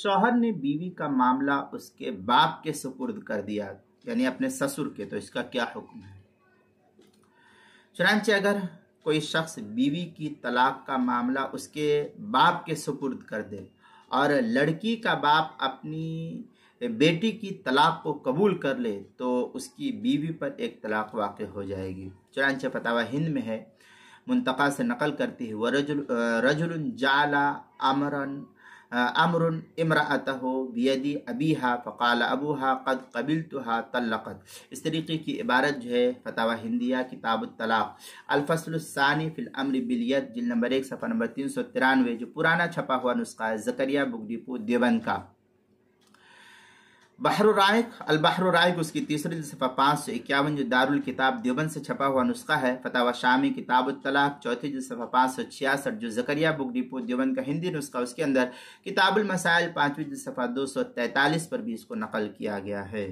شوہر نے بیوی کا معاملہ اس کے باپ کے سپرد کر دیا، یعنی اپنے سسر کے، تو اس کا کیا حکم ہے؟ چنانچہ اگر کوئی شخص بیوی کی طلاق کا معاملہ اس کے باپ کے سپرد کر دے اور لڑکی کا باپ اپنی بیٹی کی طلاق کو قبول کر لے تو اس کی بیوی پر ایک طلاق واقع ہو جائے گی۔ چنانچہ فتاوی ہند میں ہے، منتقا سے نقل کرتی ہے، وَرَجُلٌ جَعَلَ امر امرأته بیدی ابیہا فقال ابوہا قد قبلتها طلقت۔ اس طریقے کی عبارت جو ہے فتاوی ہندیہ کتاب الطلاق الفصل الثانی فی الامر بالید، جلد نمبر 1 صفحہ نمبر 393، جو پرانا چھپا ہوا نسخہ ہے زکریا بک ڈپو دیوبند کا۔ بحر الرائق اس کی تیسری صفحہ 551، جو دارالکتاب دیوبند سے چھپا ہوا نسخہ ہے۔ فتاوی شامی کتاب الطلاق چوتھی جلد صفحہ 566، جو زکریا بک ڈپو دیوبند کا ہندی نسخہ، اس کے اندر کتاب المسائل 5ویں جلد صفحہ 243 پر بھی اس کو نقل کیا گیا ہے۔